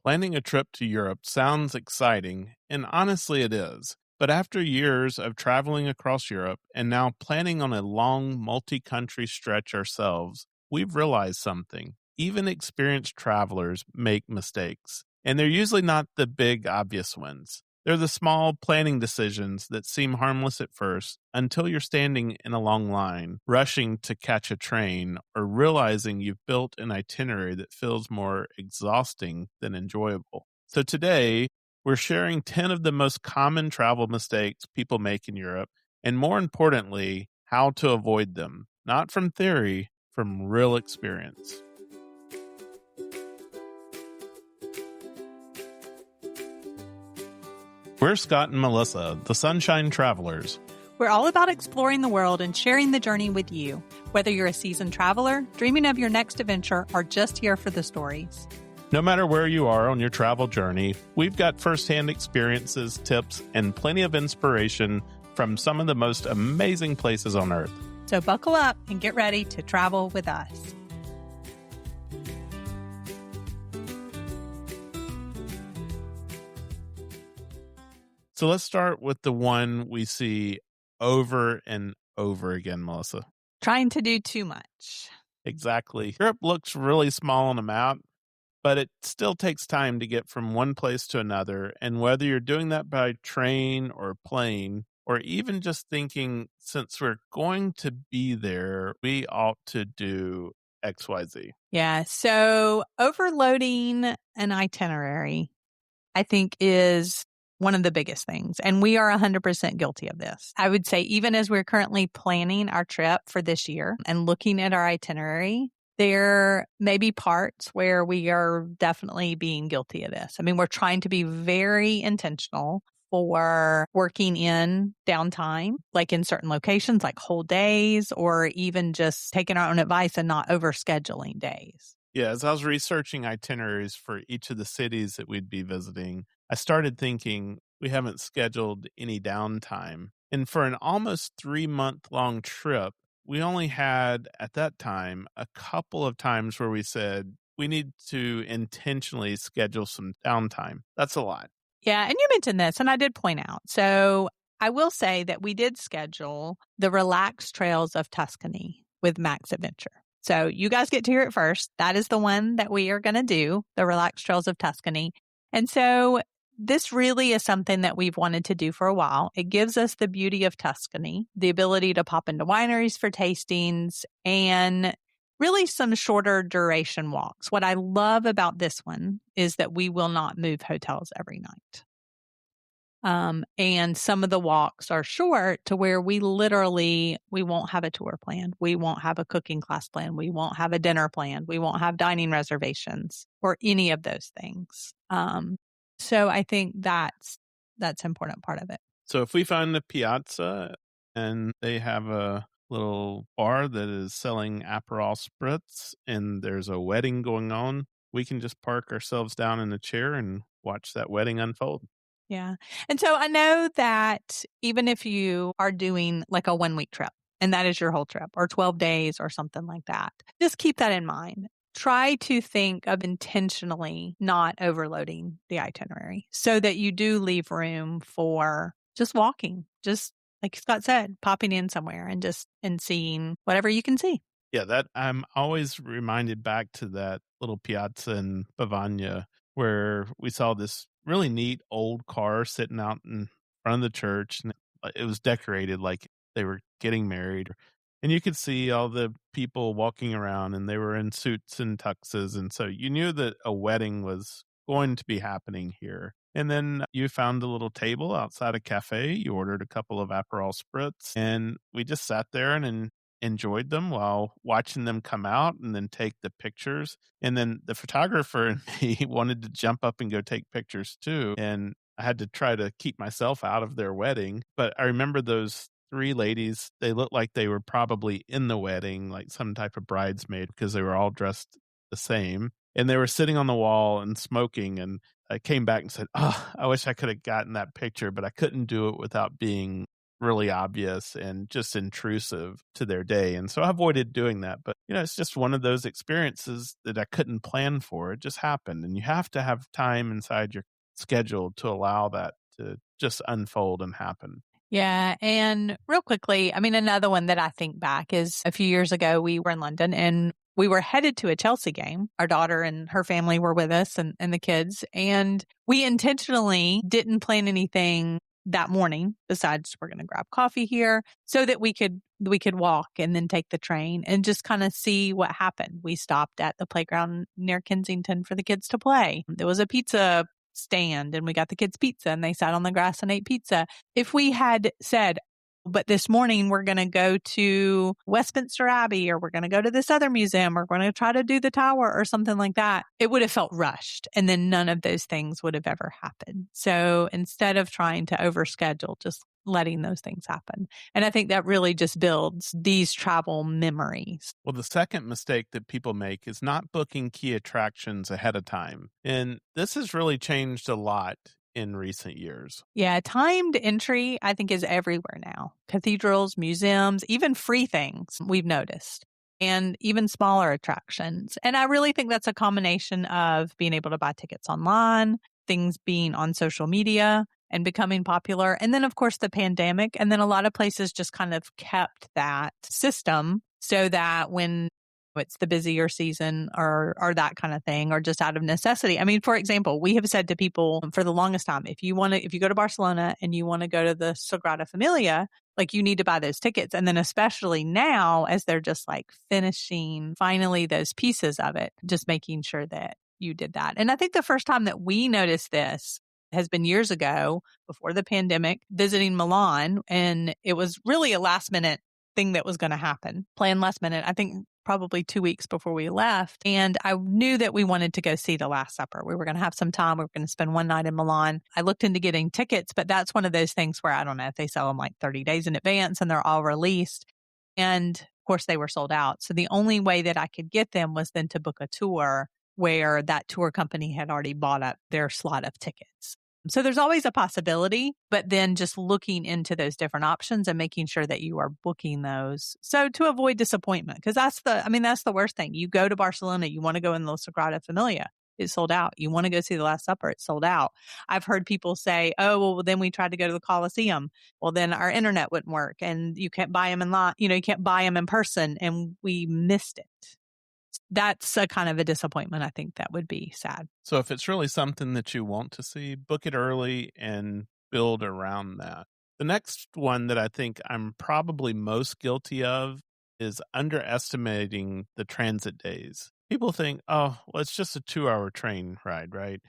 Planning a trip to Europe sounds exciting, and honestly, it is. But after years of traveling across Europe and now planning on a long multi country stretch ourselves, we've realized something. Even experienced travelers make mistakes, and they're usually not the big, obvious ones. They're the small planning decisions that seem harmless at first until you're standing in a long line, rushing to catch a train, or realizing you've built an itinerary that feels more exhausting than enjoyable. So today, we're sharing 10 of the most common travel mistakes people make in Europe, and more importantly, how to avoid them, not from theory, from real experience. We're Scott and Melissa, the Sunshine Travelers. We're all about exploring the world and sharing the journey with you, whether you're a seasoned traveler, dreaming of your next adventure, or just here for the stories. No matter where you are on your travel journey, we've got firsthand experiences, tips, and plenty of inspiration from some of the most amazing places on Earth. So buckle up and get ready to travel with us. So let's start with the one we see over and over again, Melissa. Trying to do too much. Exactly. Europe looks really small on a map, but it still takes time to get from one place to another. And whether you're doing that by train or plane, or even just thinking, since we're going to be there, we ought to do XYZ. Yeah, so overloading an itinerary, I think, is one of the biggest things. And we are 100% guilty of this. I would say even as we're currently planning our trip for this year and looking at our itinerary, there may be parts where we are definitely being guilty of this. I mean, we're trying to be very intentional for working in downtime, like in certain locations, like whole days, or even just taking our own advice and not overscheduling days. Yeah, as I was researching itineraries for each of the cities that we'd be visiting, I started thinking we haven't scheduled any downtime. And for an almost 3-month long trip, we only had at that time a couple of times where we said we need to intentionally schedule some downtime. That's a lot. Yeah, and you mentioned this, and I did point out. So I will say that we did schedule the Relaxed Trails of Tuscany with Max Adventure. So you guys get to hear it first. That is the one that we are going to do, the Relaxed Trails of Tuscany. And so this really is something that we've wanted to do for a while. It gives us the beauty of Tuscany, the ability to pop into wineries for tastings, and really some shorter duration walks. What I love about this one is that we will not move hotels every night. And some of the walks are short to where we won't have a tour planned. We won't have a cooking class planned. We won't have a dinner planned. We won't have dining reservations or any of those things. So I think that's an important part of it. So if we find a piazza and they have a little bar that is selling Aperol spritz and there's a wedding going on, we can just park ourselves down in a chair and watch that wedding unfold. Yeah. And so I know that even if you are doing like a 1-week trip and that is your whole trip or 12 days or something like that, just keep that in mind. Try to think of intentionally not overloading the itinerary so that you do leave room for just walking, just like Scott said, popping in somewhere and seeing whatever you can see. Yeah, that I'm always reminded back to that little piazza in Bavaria where we saw this really neat old car sitting out in front of the church, and it was decorated like they were getting married. And you could see all the people walking around, and they were in suits and tuxes. And so you knew that a wedding was going to be happening here. And then you found a little table outside a cafe. You ordered a couple of Aperol spritz, and we just sat there and enjoyed them while watching them come out and then take the pictures. And then the photographer and me wanted to jump up and go take pictures too. And I had to try to keep myself out of their wedding. But I remember those 3 ladies, they looked like they were probably in the wedding, like some type of bridesmaid, because they were all dressed the same. And they were sitting on the wall and smoking. And I came back and said, "Oh, I wish I could have gotten that picture, but I couldn't do it without being really obvious and just intrusive to their day. And so I avoided doing that. But, it's just one of those experiences that I couldn't plan for. It just happened. And you have to have time inside your schedule to allow that to just unfold and happen. Yeah. And real quickly, I mean, another one that I think back is a few years ago, we were in London and we were headed to a Chelsea game. Our daughter and her family were with us and the kids. And we intentionally didn't plan anything that morning besides we're going to grab coffee here so that we could walk and then take the train and just kind of see what happened. We stopped at the playground near Kensington for the kids to play. There was a pizza stand and we got the kids pizza and they sat on the grass and ate pizza. If we had said, but this morning we're going to go to Westminster Abbey or we're going to go to this other museum or we're going to try to do the tower or something like that, it would have felt rushed. And then none of those things would have ever happened. So instead of trying to overschedule, just letting those things happen. And I think that really just builds these travel memories. Well, the second mistake that people make is not booking key attractions ahead of time. And this has really changed a lot in recent years. Yeah, timed entry, I think, is everywhere now. Cathedrals, museums, even free things we've noticed, and even smaller attractions. And I really think that's a combination of being able to buy tickets online, things being on social media and becoming popular. And then, of course, the pandemic. And then a lot of places just kind of kept that system so that when it's the busier season or that kind of thing, or just out of necessity. I mean, for example, we have said to people for the longest time, if you go to Barcelona and you want to go to the Sagrada Familia, like you need to buy those tickets. And then especially now as they're just like finishing finally those pieces of it, just making sure that you did that. And I think the first time that we noticed this has been years ago before the pandemic, visiting Milan. And it was really a last minute thing that was going to happen, planned last minute. I think probably 2 weeks before we left. And I knew that we wanted to go see the Last Supper. We were going to have some time. We were going to spend one night in Milan. I looked into getting tickets, but that's one of those things where I don't know if they sell them like 30 days in advance and they're all released. And of course they were sold out. So the only way that I could get them was then to book a tour where that tour company had already bought up their slot of tickets. So there's always a possibility, but then just looking into those different options and making sure that you are booking those. So to avoid disappointment, because that's the worst thing. You go to Barcelona, you want to go in the Sagrada Familia. It's sold out. You want to go see the Last Supper. It's sold out. I've heard people say, oh, well, then we tried to go to the Colosseum. Well, then our internet wouldn't work and you can't buy them you can't buy them in person and we missed it. That's a kind of a disappointment. I think that would be sad. So if it's really something that you want to see, book it early and build around that. The next one that I think I'm probably most guilty of is underestimating the transit days. People think, oh, well, it's just a 2 hour train ride, right?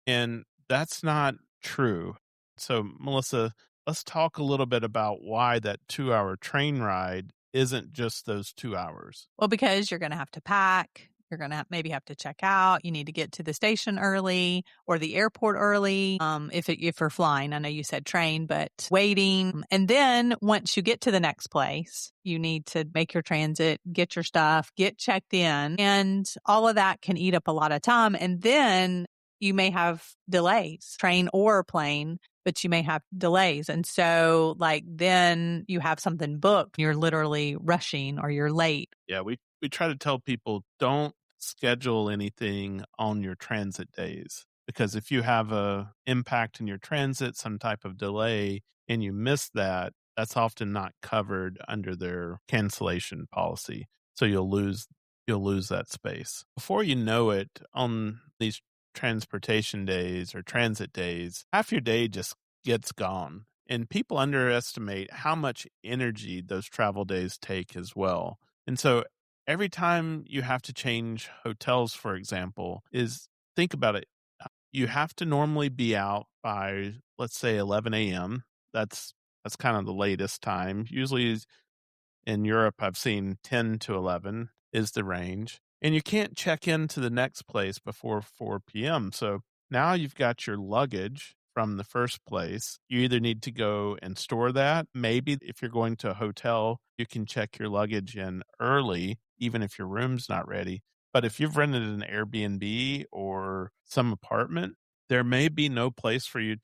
And that's not true. So, Melissa, let's talk a little bit about why that 2 hour train ride isn't just those 2 hours. Well, because you're going to have to pack. You're going to maybe have to check out. You need to get to the station early or the airport early. If you're flying, I know you said train, but waiting. And then once you get to the next place, you need to make your transit, get your stuff, get checked in. And all of that can eat up a lot of time. And then you may have delays, train or plane, but you may have delays. And so then you have something booked, you're literally rushing or you're late. Yeah, we try to tell people don't schedule anything on your transit days because if you have a impact in your transit, some type of delay, and you miss that, that's often not covered under their cancellation policy. So you'll lose that space. Before you know it, on these transportation days or transit days, half your day just gets gone. And people underestimate how much energy those travel days take as well. And so every time you have to change hotels, for example, think about it. You have to normally be out by, let's say, 11 a.m. That's kind of the latest time. Usually in Europe, I've seen 10 to 11 is the range. And you can't check into the next place before 4 p.m. So now you've got your luggage from the first place. You either need to go and store that. Maybe if you're going to a hotel, you can check your luggage in early, even if your room's not ready. But if you've rented an Airbnb or some apartment, there may be no place for you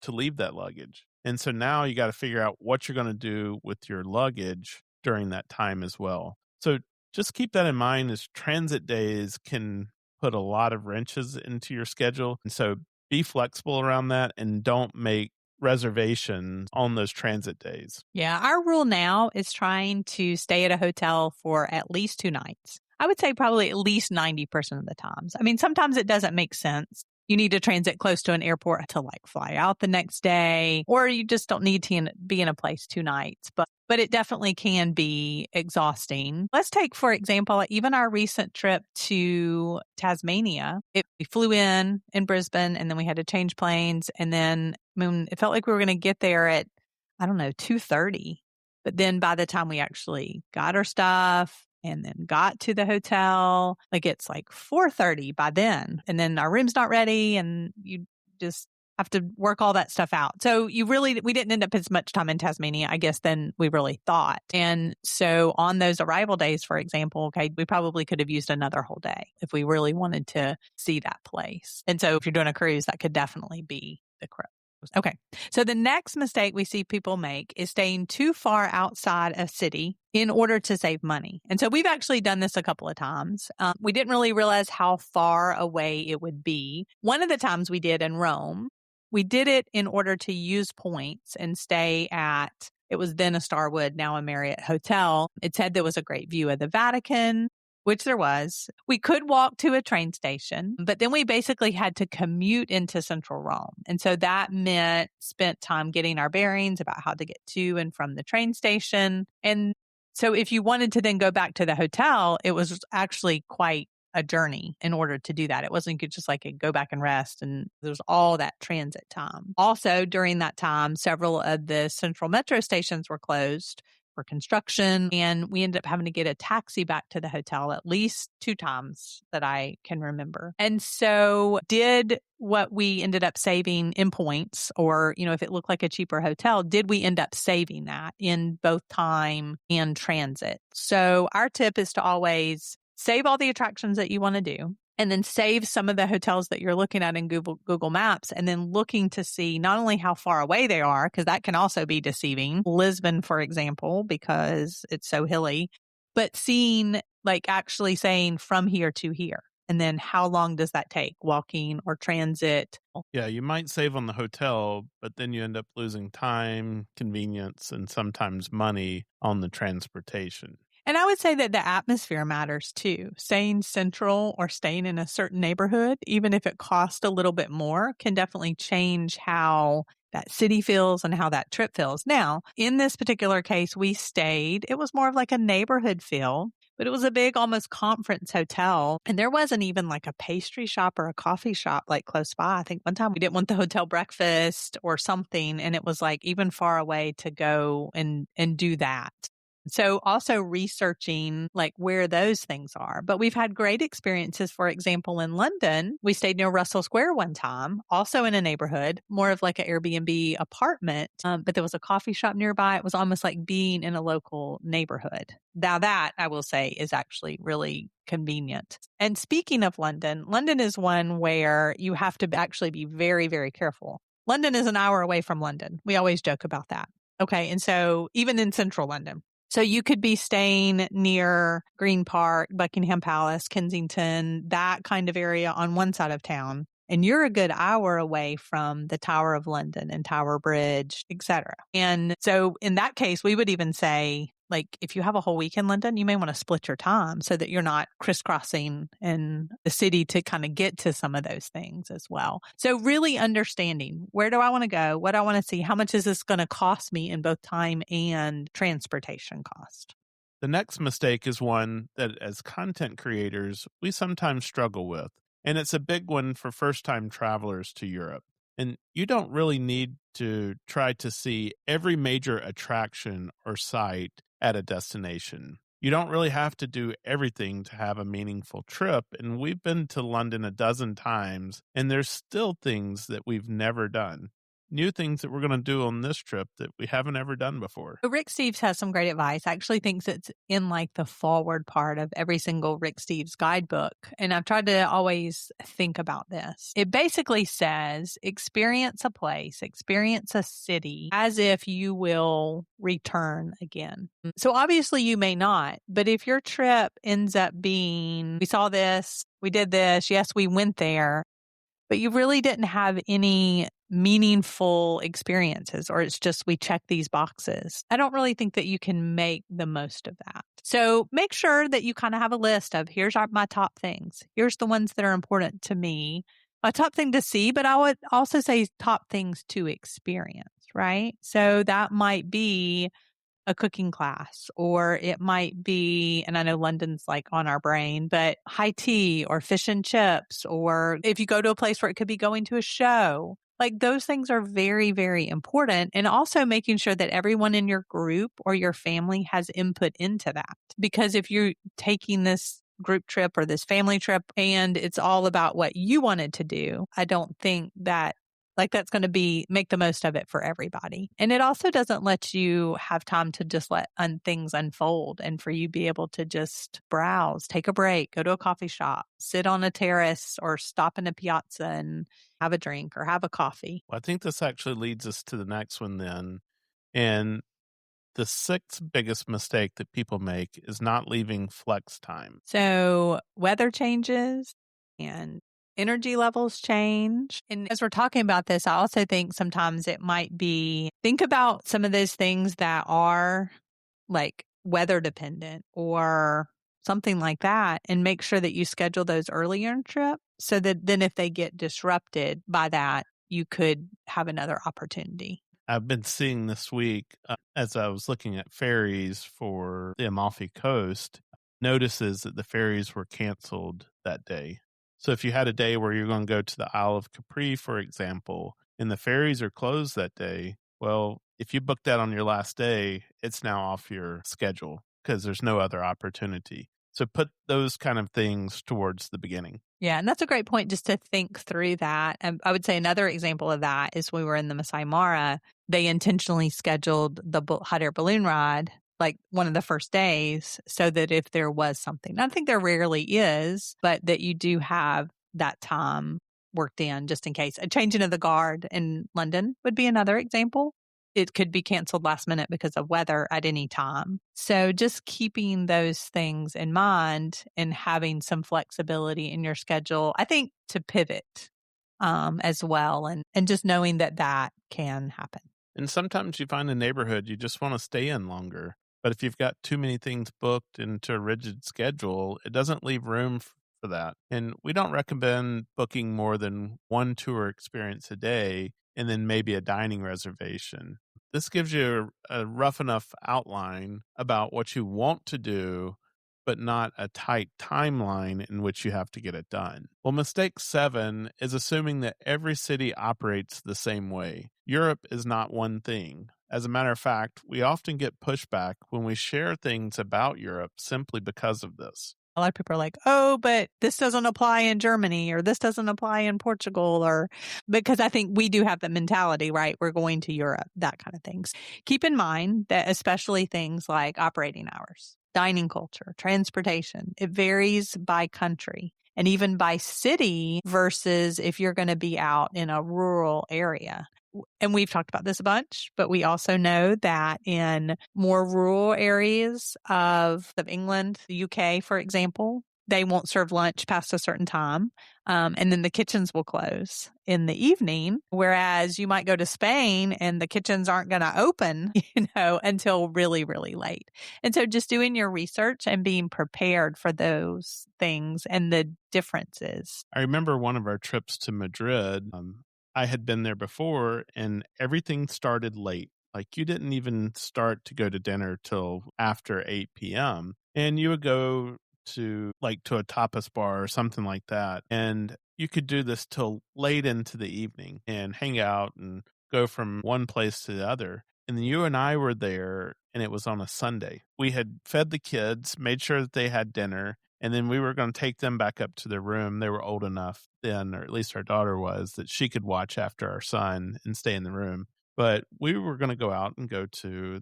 to leave that luggage. And so now you got to figure out what you're going to do with your luggage during that time as well. So just keep that in mind as transit days can put a lot of wrenches into your schedule. And so be flexible around that and don't make reservations on those transit days. Yeah, our rule now is trying to stay at a hotel for at least 2 nights. I would say probably at least 90% of the times. I mean, sometimes it doesn't make sense. You need to transit close to an airport to like fly out the next day, or you just don't need to be in a place 2 nights. But it definitely can be exhausting. Let's take, for example, even our recent trip to Tasmania. We flew in Brisbane, and then we had to change planes. And then, I mean, it felt like we were going to get there at, I don't know, 2:30. But then by the time we actually got our stuff and then got to the hotel, like it's like 4:30 by then. And then our room's not ready and you just have to work all that stuff out. So we didn't end up as much time in Tasmania, I guess, than we really thought. And so on those arrival days, for example, okay, we probably could have used another whole day if we really wanted to see that place. And so if you're doing a cruise, that could definitely be the cruise. Okay. So the next mistake we see people make is staying too far outside a city in order to save money. And so we've actually done this a couple of times. We didn't really realize how far away it would be. One of the times we did in Rome, we did it in order to use points and stay at, it was then a Starwood, now a Marriott hotel. It said there was a great view of the Vatican, which there was. We could walk to a train station, but then we basically had to commute into central Rome. And so that meant spent time getting our bearings about how to get to and from the train station. And so if you wanted to then go back to the hotel, it was actually quite a journey in order to do that. It wasn't you could just like go back and rest, and there was all that transit time. Also, during that time, several of the central metro stations were closed for construction, and we ended up having to get a taxi back to the hotel at least 2 times that I can remember. And so did what we ended up saving in points, or, if it looked like a cheaper hotel, did we end up saving that in both time and transit? So our tip is to always save all the attractions that you want to do, and then save some of the hotels that you're looking at in Google Maps, and then looking to see not only how far away they are, because that can also be deceiving. Lisbon, for example, because it's so hilly, but seeing, like actually saying from here to here. And then how long does that take, walking or transit? Yeah, you might save on the hotel, but then you end up losing time, convenience, and sometimes money on the transportation. And I would say that the atmosphere matters too. Staying central or staying in a certain neighborhood, even if it costs a little bit more, can definitely change how that city feels and how that trip feels. Now, in this particular case, it was more of like a neighborhood feel, but it was a big, almost conference hotel. And there wasn't even like a pastry shop or a coffee shop like close by. I think one time we didn't want the hotel breakfast or something, and it was like even far away to go and do that. So also researching like where those things are. But we've had great experiences. For example, in London, we stayed near Russell Square one time, also in a neighborhood, more of like an Airbnb apartment. But there was a coffee shop nearby. It was almost like being in a local neighborhood. Now that I will say is actually really convenient. And speaking of London, London is one where you have to actually be very, very careful. London is an hour away from London. We always joke about that. Okay. And so even in central London, so you could be staying near Green Park, Buckingham Palace, Kensington, that kind of area on one side of town. And you're a good hour away from the Tower of London and Tower Bridge, etc. And so in that case, we would even say, like, if you have a whole week in London, you may want to split your time so that you're not crisscrossing in the city to kind of get to some of those things as well. So really understanding, where do I want to go? What do I want to see? How much is this going to cost me in both time and transportation cost? The next mistake is one that, as content creators, we sometimes struggle with, and it's a big one for first time travelers to Europe. And you don't really need to try to see every major attraction or site at a destination. You don't really have to do everything to have a meaningful trip. And we've been to London a dozen times, and there's still things that we've never done. new things that we're going to do on this trip that we haven't ever done before. Rick Steves has some great advice. I actually thinks it's in like the forward part of every single Rick Steves guidebook. And I've tried to always think about this. It basically says experience a place, experience a city as if you will return again. So obviously you may not, but if your trip ends up being, we saw this, we did this, yes, we went there, but you really didn't have any meaningful experiences, or it's just we check these boxes. I don't really think that you can make the most of that. So make sure that you kind of have a list of my top things. Here's the ones that are important to me. My top thing to see, but I would also say top things to experience, right? So that might be a cooking class, or it might be, and I know London's like on our brain, but high tea or fish and chips, or if you go to a place where it could be going to a show, like those things are very, very important. And also making sure that everyone in your group or your family has input into that. Because if you're taking this group trip or this family trip and it's all about what you wanted to do, I don't think that like that's going to make the most of it for everybody. And it also doesn't let you have time to just let things unfold and for you be able to just browse, take a break, go to a coffee shop, sit on a terrace or stop in a piazza and have a drink or have a coffee. Well, I think this actually leads us to the next one then. And the sixth biggest mistake that people make is not leaving flex time. So weather changes and energy levels change. And as we're talking about this, I also think sometimes it might be think about some of those things that are like weather dependent or something like that, and make sure that you schedule those earlier in trip so that then if they get disrupted by that, you could have another opportunity. I've been seeing this week as I was looking at ferries for the Amalfi Coast, notices that the ferries were canceled that day. So if you had a day where you're going to go to the Isle of Capri, for example, and the ferries are closed that day, well, if you booked that on your last day, it's now off your schedule because there's no other opportunity. So put those kind of things towards the beginning. Yeah, and that's a great point just to think through that. And I would say another example of that is we were in the Masai Mara. They intentionally scheduled the hot air balloon ride like one of the first days so that if there was something, I think there rarely is, but that you do have that time worked in just in case. A changing of the guard in London would be another example. It could be canceled last minute because of weather at any time. So just keeping those things in mind and having some flexibility in your schedule, I think to pivot as well, and just knowing that that can happen. And sometimes you find a neighborhood you just want to stay in longer. But if you've got too many things booked into a rigid schedule, it doesn't leave room for that. And we don't recommend booking more than one tour experience a day and then maybe a dining reservation. This gives you a rough enough outline about what you want to do, but not a tight timeline in which you have to get it done. Well, mistake 7 is assuming that every city operates the same way. Europe is not one thing. As a matter of fact, we often get pushback when we share things about Europe simply because of this. A lot of people are like, oh, but this doesn't apply in Germany or this doesn't apply in Portugal, or because I think we do have the mentality, right? We're going to Europe, that kind of things. Keep in mind that especially things like operating hours, dining culture, transportation, it varies by country and even by city versus if you're going to be out in a rural area. And we've talked about this a bunch, but we also know that in more rural areas of England, the UK, for example, they won't serve lunch past a certain time. And then the kitchens will close in the evening. Whereas you might go to Spain and the kitchens aren't going to open, until really, really late. And so just doing your research and being prepared for those things and the differences. I remember one of our trips to Madrid. I had been there before and everything started late. Like you didn't even start to go to dinner till after 8 p.m. And you would go to a tapas bar or something like that. And you could do this till late into the evening and hang out and go from one place to the other. And then you and I were there and it was on a Sunday. We had fed the kids, made sure that they had dinner. And then we were going to take them back up to their room. They were old enough then, or at least our daughter was, that she could watch after our son and stay in the room. But we were going to go out and go to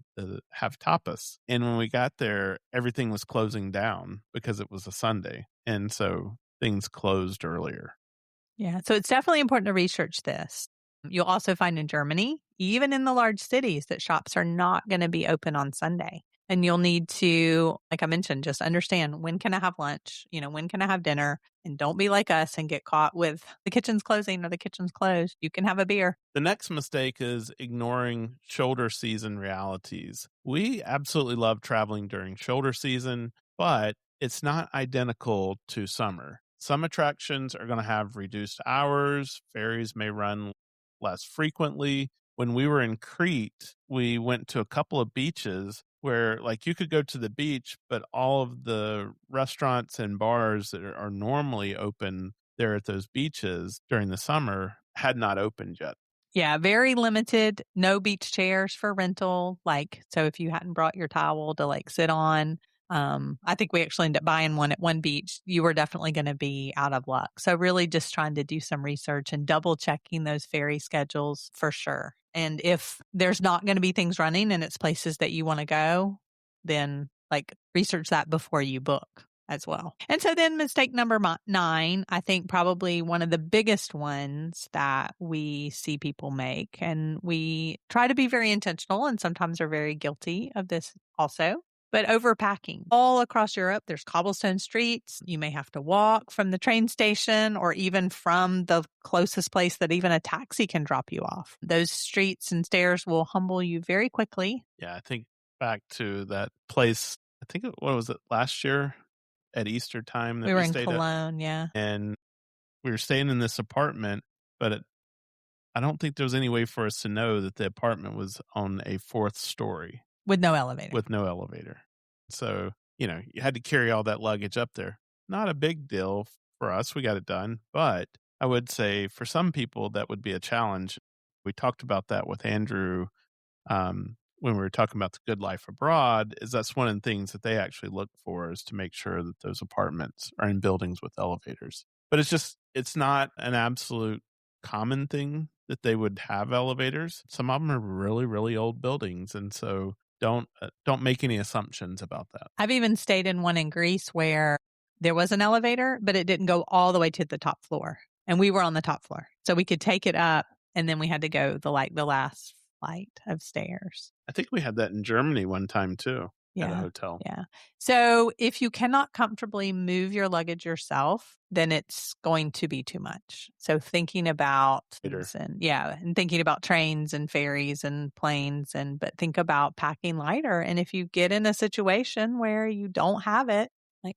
have tapas. And when we got there, everything was closing down because it was a Sunday. And so things closed earlier. Yeah. So it's definitely important to research this. You'll also find in Germany, even in the large cities, that shops are not going to be open on Sunday. And you'll need to, like I mentioned, just understand, when can I have lunch? When can I have dinner? And don't be like us and get caught with the kitchen's closing or the kitchen's closed. You can have a beer. The next mistake is ignoring shoulder season realities. We absolutely love traveling during shoulder season, but it's not identical to summer. Some attractions are going to have reduced hours. Ferries may run less frequently. When we were in Crete, we went to a couple of beaches where, like, you could go to the beach, but all of the restaurants and bars that are normally open there at those beaches during the summer had not opened yet. Yeah, very limited. No beach chairs for rental. So if you hadn't brought your towel to sit on, I think we actually ended up buying one at one beach. You were definitely going to be out of luck. So really just trying to do some research and double checking those ferry schedules for sure. And if there's not going to be things running and it's places that you want to go, then research that before you book as well. And so then mistake number 9, I think probably one of the biggest ones that we see people make, and we try to be very intentional and sometimes are very guilty of this also, but overpacking. All across Europe, there's cobblestone streets. You may have to walk from the train station or even from the closest place that even a taxi can drop you off. Those streets and stairs will humble you very quickly. Yeah, I think back to that place, I think, what was it, last year at Easter time that We were we in stayed at? Cologne, yeah. And we were staying in this apartment, but I don't think there was any way for us to know that the apartment was on a 4th story With no elevator. with no elevator. So, you had to carry all that luggage up there. Not a big deal for us. We got it done. But I would say for some people, that would be a challenge. We talked about that with Andrew when we were talking about the good life abroad, is that's one of the things that they actually look for, is to make sure that those apartments are in buildings with elevators. But it's not an absolute common thing that they would have elevators. Some of them are really, really old buildings. And so don't make any assumptions about that. I've even stayed in one in Greece where there was an elevator, but it didn't go all the way to the top floor. And we were on the top floor. So we could take it up and then we had to go the last flight of stairs. I think we had that in Germany one time too, at a Yeah. hotel. Yeah. So if you cannot comfortably move your luggage yourself, then it's going to be too much. So thinking about things and thinking about trains and ferries and planes, but think about packing lighter. And if you get in a situation where you don't have it,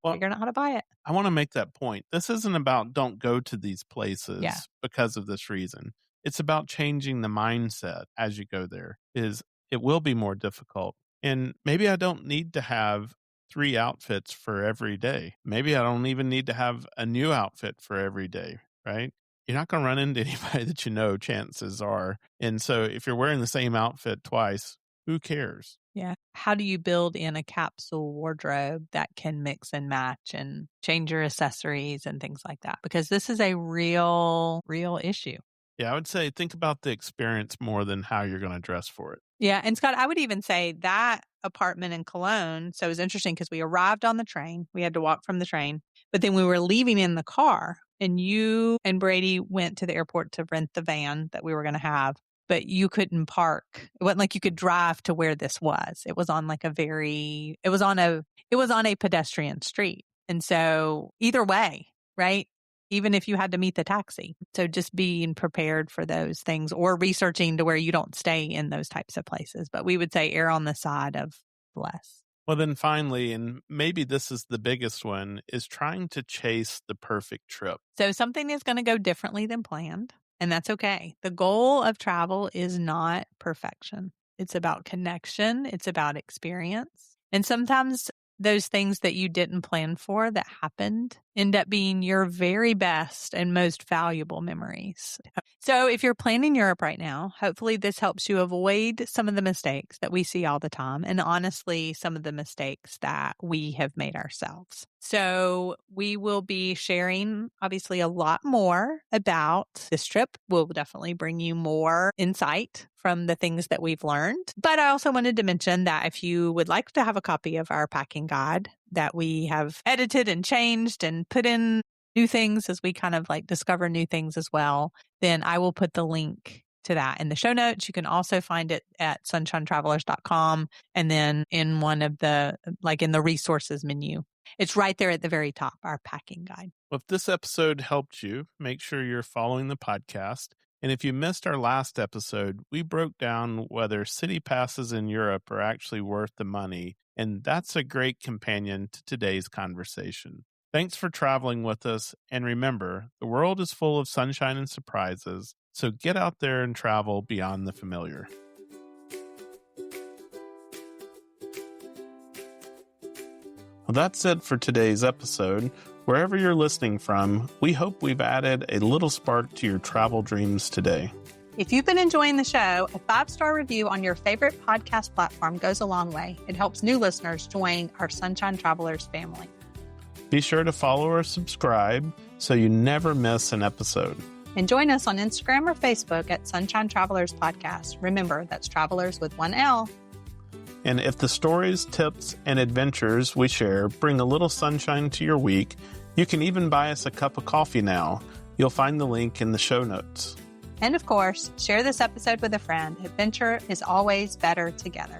figuring out how to buy it. I want to make that point. This isn't about don't go to these places because of this reason. It's about changing the mindset as you go there. It will be more difficult. And maybe I don't need to have 3 outfits for every day. Maybe I don't even need to have a new outfit for every day, right? You're not going to run into anybody that you know, chances are. And so if you're wearing the same outfit twice, who cares? Yeah. How do you build in a capsule wardrobe that can mix and match and change your accessories and things like that? Because this is a real issue. Yeah, I would say think about the experience more than how you're going to dress for it. Yeah. And Scott, I would even say that apartment in Cologne. So it was interesting because we arrived on the train. We had to walk from the train, but then we were leaving in the car, and you and Brady went to the airport to rent the van that we were going to have, but you couldn't park. It wasn't like you could drive to where this was. It was on it was on a pedestrian street. And so either way, right? Even if you had to meet the taxi. So just being prepared for those things, or researching to where you don't stay in those types of places. But we would say err on the side of less. Well, then finally, and maybe this is the biggest one, is trying to chase the perfect trip. So something is going to go differently than planned, and that's okay. The goal of travel is not perfection. It's about connection. It's about experience. And sometimes those things that you didn't plan for that happened end up being your very best and most valuable memories. So if you're planning Europe right now, hopefully this helps you avoid some of the mistakes that we see all the time, and honestly, some of the mistakes that we have made ourselves. So we will be sharing obviously a lot more about this trip. We'll definitely bring you more insight from the things that we've learned. But I also wanted to mention that if you would like to have a copy of our packing guide that we have edited and changed and put in new things as we kind of like discover new things as well, then I will put the link to that in the show notes. You can also find it at sunshinetravelers.com and then in one of the, like in the resources menu. It's right there at the very top, our packing guide. Well, if this episode helped you, make sure you're following the podcast. And if you missed our last episode, we broke down whether city passes in Europe are actually worth the money. And that's a great companion to today's conversation. Thanks for traveling with us. And remember, the world is full of sunshine and surprises. So get out there and travel beyond the familiar. Well, that's it for today's episode. Wherever you're listening from, we hope we've added a little spark to your travel dreams today. If you've been enjoying the show, a 5-star review on your favorite podcast platform goes a long way. It helps new listeners join our Sunshine Travelers family. Be sure to follow or subscribe so you never miss an episode. And join us on Instagram or Facebook at Sunshine Travelers Podcast. Remember, that's Travelers with one L. And if the stories, tips, and adventures we share bring a little sunshine to your week, you can even buy us a cup of coffee now. You'll find the link in the show notes. And of course, share this episode with a friend. Adventure is always better together.